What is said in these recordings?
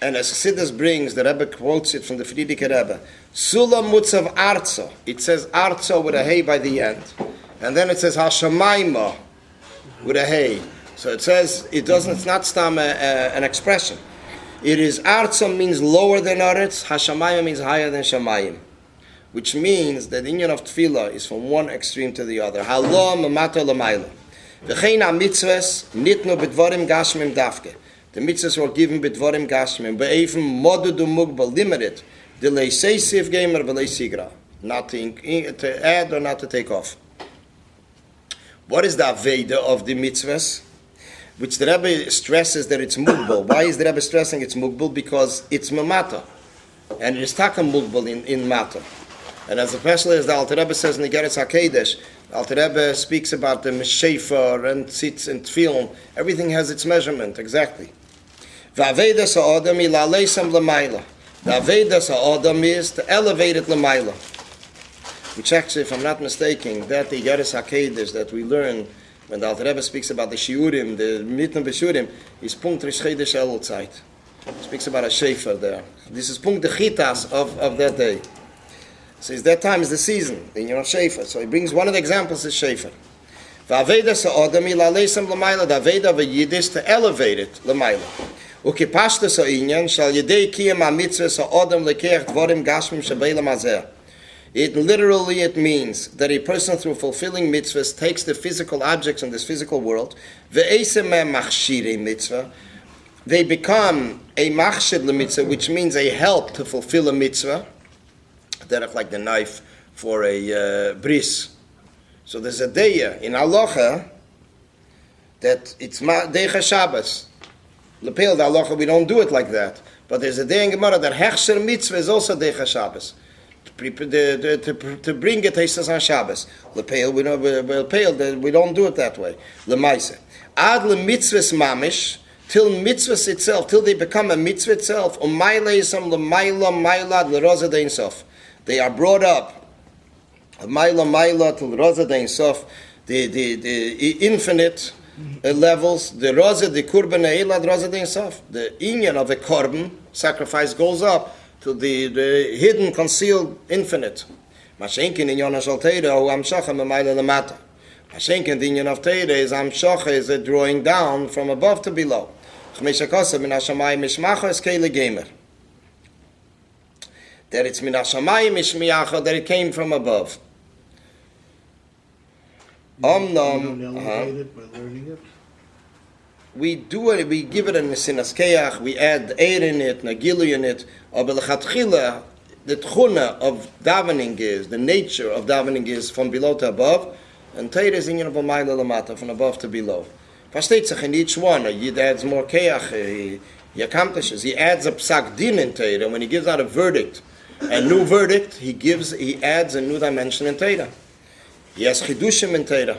And as Chassidus brings, the Rebbe quotes it from the Friedrich Rebbe, Sula Mutzav Arzo. It says Arzo with a hay by the end. And then it says Hashamayma with a hay. So it says, it's not stam an expression. It is Arzo means lower than Aretz, Hashamayma means higher than Shamayim. Which means that the union of Tefillah is from one extreme to the other. Halo Mamata Lamayla. V'chein ha-mitzvahs nitnu b'dvarim gashmim dafke. The mitzvahs were given b'dvarim gashmim. Be'efim modudu mugbal, limited. Delay seisif gamer v'lei sigra. Not to add or not to take off. What is the Aveda of the mitzvahs? Which the Rebbe stresses that it's mugbal. Why is the Rebbe stressing it's mugbal? Because it's mamata. And it is taka mugbal in mata. And as especially as the Alter Rebbe says in the Geras HaKodesh, the Alter Rebbe speaks about the Meshafar and Tzitz and Tefillin. Everything has its measurement, exactly. V'avedas ha'adam ilaleisam l'mayla. The Avedas ha'adam is to elevate it l'mayla. Which actually, if I'm not mistaken, that the Geras HaKodesh that we learn when the Alter Rebbe speaks about the Shiurim, the Mitten B'Shurim, is Punkt Rish Chedesh Elul Tzeit. He speaks about a Shafar there. This is Punkt the Chitas of that day. So it's that time is the season, the union of Shafar. So he brings one of the examples is Shafar. V'aveda sa'odam ilaleisam l'mayla, the Aveda of a Yiddish to elevate it l'mayla. Ukipashta sa'inyan shal yedei kiyam ha'mitzvah sa'odam lekeach dvorim gashmim shabeila mazeh. It means that a person through fulfilling mitzvahs takes the physical objects in this physical world, ve'esem machshirei mitzvah, they become a machshir l'mitzvah, which means a help to fulfill a mitzvah, like the knife for a bris. So there's a day in halacha that it's Decha Shabbos. Lepel the halacha we don't do it like that, but there's a day in Gemara that hechsher mitzvah is also Decha Shabbos. To bring it on Shabbos. Lepel we don't do it that way. Lemaise ad le mitzvahs mamish till mitzvahs itself, till they become a mitzvah itself. Umayleisam lemayla maylad leroza dein sof. They are brought up, Maila till Raza Dein Sof, the infinite levels, the Raza, the Kurban Eilad Raza Dein Sof. The inyan of a korban sacrifice goes up to the hidden, concealed, infinite. Mashenkin in Yonah Shal Teira, who Amshacha Maila Lamata. Mashenkin the inyan of Teira is Amshacha, is a drawing down from above to below. Chmeshakasa min Hashamayim Mishmacha es Keile Gamer. That it's min hashamayim mishmiyacha, that it came from above. You don't elevate it by learning it? We do it, we give it a nesinas keach, we add eir in it, nagilu in it, but lechatchila, the tchuna of davening is, the nature of davening is from below to above, and Teira is in of Amayla Lamata, from above to below. Versteht sich in each one, a Yid adds more keach, he accomplishes, he adds a psak din in Teira, when he gives out a verdict, a new verdict, he adds a new dimension in Teira. He has chidushim in Teira.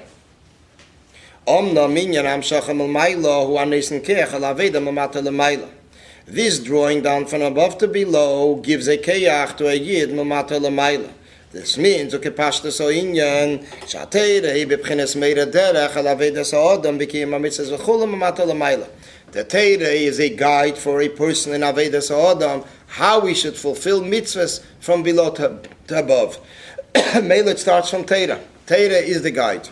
This drawing down from above to below gives a keach to a yid mamata l'mayla. This means ukepashta so inyan shateira he b'pchines meira derech alaveda sa'odam b'kiyim ha'mitzvahs v'chulam mamata l'mayla. The Teira is a guide for a person in Aveda Sa'odam, how we should fulfill mitzvahs from below to above. Mela, it starts from Teira. Teira is the guide.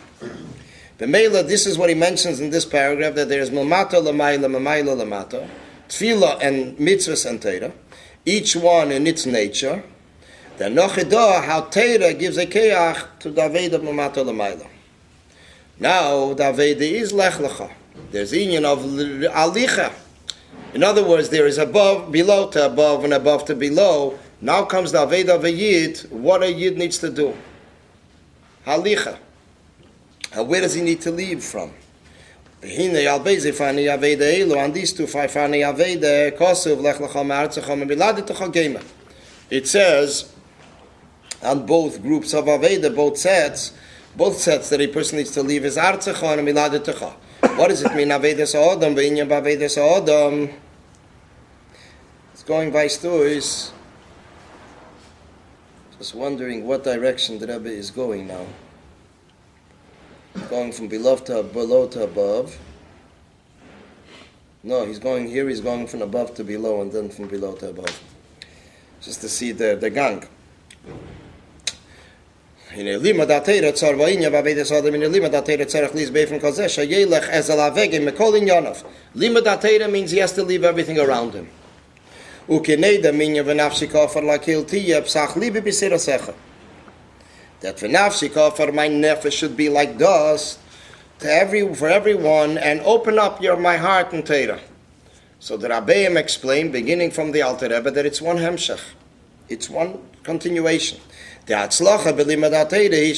The Mela, this is what he mentions in this paragraph, that there is Mamata Lamayla, Mamayla Lamata, Tefillah and mitzvahs and Teira, each one in its nature. The Nochidah, how Teira gives a keach to the Aveda Mamata Lamayla. Now, the Aveda is Lech Lecha. There's inyan of alicha. In other words, there is above, below to above, and above to below. Now comes the Aveda of a Yid, what a Yid needs to do. Halicha. Where does he need to leave from? On these two, it says, on both groups of Aveda, both sets that a person needs to leave is Artzecha and Miladetecha. What does it mean? Aveda Sa'odam, V'inyan B'Aveda Sa'odam. It's going by stories. Just wondering what direction the Rebbe is going now. Going from below to above. No, he's going from above to below and then from below to above. Just to see the gang. Lima datera tzar vainya babedes adam in lima datera tzarech lis beifim kazesh yelech ezel avege mekol inyanov. Lima datera means he has to leave everything around him. Ukeneda minya v'nafshika for lakil tiya psach libi b'sirasecha. That v'nafshika for my nefesh should be like dust for everyone, and open up my heart and Torah. So the Rabbeim explained, beginning from the Alter Rebbe, that it's one hemshech, it's one continuation. The Hatzlacha b'limud HaTorah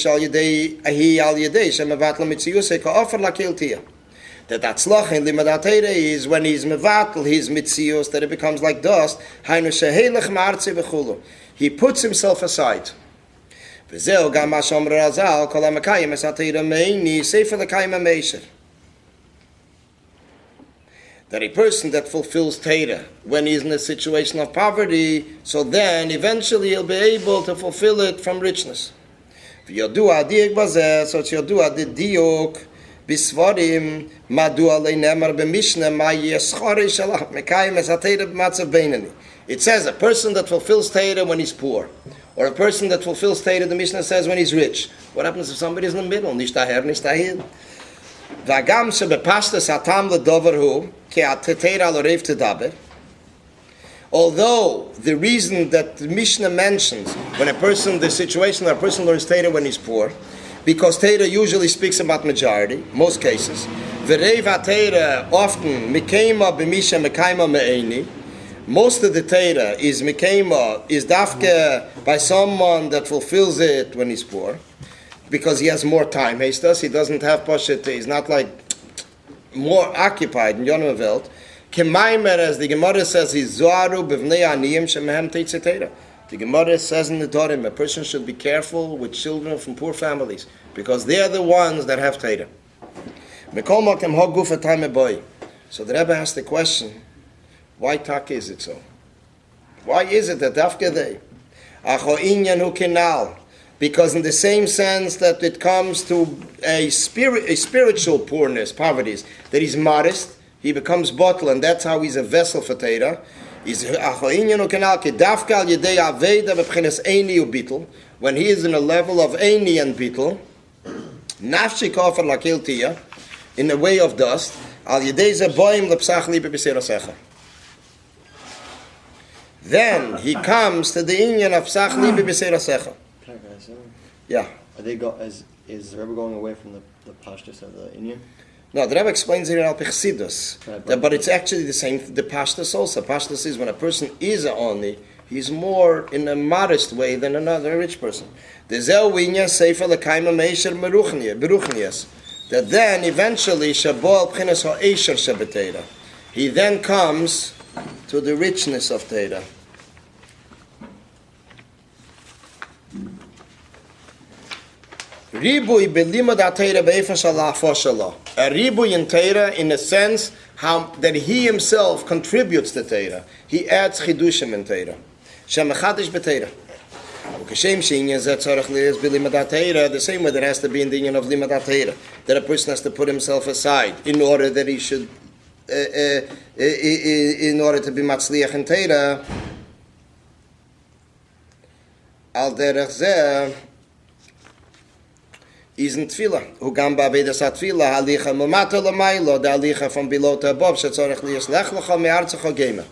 hi al yedei shemevatl mitziyusei ka'ofer lakil tiyah. That Hatzlacha in limud HaTorah is when he's mevatl his mitziyus, that it becomes like dust. Hainu shehelech ma'artzi v'chulu. He puts himself aside. V'zeu gam ma shomer Razal kol ha'mekayim es HaTorah meini sefer l'kayim ha'meisher. That a person that fulfills Torah when he's in a situation of poverty, so then eventually he'll be able to fulfill it from richness. V'yodua diuk bazeh, so it's yodua the diuk bisvarim madua leinemar b'mishnah ma yeschari shalach mekayim es HaTorah b'matzav beinani. It says a person that fulfills Torah when he's poor, or a person that fulfills Torah, the Mishnah says, when he's rich. What happens if somebody's in the middle? Nicht daher, nicht dahin. V'agam shebepashtas hatam ledover hu ki ha-Torah l'orev tedaber. Although the reason that the Mishnah mentions when the situation that a person learns Torah when he's poor, because Torah usually speaks about majority, most cases. V'reiv ha-Torah often mikema b'misha mekayma me'eni. Most of the Torah is mikema, is dafke by someone that fulfills it when he's poor, because he has more time. He doesn't have poshet. He's not like more occupied in Yonah Welt. Kemaimer, as the Gemara says, is zoaru b'vnei aniyim shemehem teitze Torah. The Gemara says in the Dorim, a person should be careful with children from poor families, because they are the ones that have Torah. So the Rebbe asked the question, why tak is it so? Why is it that dafke they? Acho inyan hu kenal. Because in the same sense that it comes to a spiritual poorness, poverty, that he's modest, he becomes bottle, and that's how he's a vessel for Torah. When he is in a level of eini and bittul, nafshi kofar lakil tiyah, in the way of dust, al yedei ze boim lepsach libe b'sirasecha. Then he comes to the inyan of psach libe b'sirasecha. Yeah. Is the Rebbe going away from the pashtus of the Indian? No, the Rebbe explains it in Al Pechsidus. But it's actually the same, the pashtus also. Pashtus is when a person is a oni, he's more in a modest way than another rich person. That then eventually he then comes to the richness of Torah. Ribui belimud ha-Torah be'efen shalah foshalah. A ribui in Torah in a sense how that he himself contributes to Torah. He adds chidushim in Torah. Shem echadish b'Torah. Ukashem she'inyan zeh tzarech li'ez belimud ha-Torah, the same way that has to be in the inyan of limud ha-Torah, that a person has to put himself aside in order that he should, in order to be matzliach in Torah. Al derech zeh isn't tefillah. Who gamba vedas tefillah halicha mamata lamailo, the halicha from below to above. Shetzorech liyas Lech Lecha me'artzecha gema.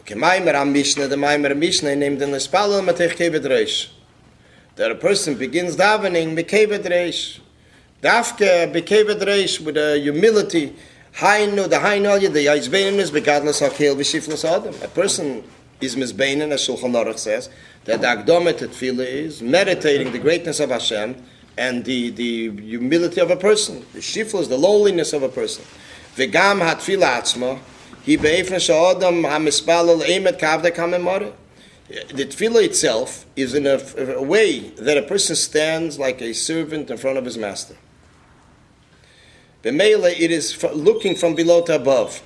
Okay, maimer am Mishnah, the maimer Mishnah named in the spalel matech kevet reish. That a person begins davening bekevet reish, dafke bekevet reish with a humility. Hainu the hainu al yedei yizbeinin is begadlas hakel v'shiflas adam. A person is mizbeinin, as Shulchan Aruch says, that the akdomet tefillah is meditating the greatness of Hashem and the humility of a person, the shiflos, the loneliness of a person. V'gam hatfila atzma, he be'efne sha'odam ha'mispalel emet kavde kamemore. The tefillah itself is in a way that a person stands like a servant in front of his master. B'meile, it is looking from below to above.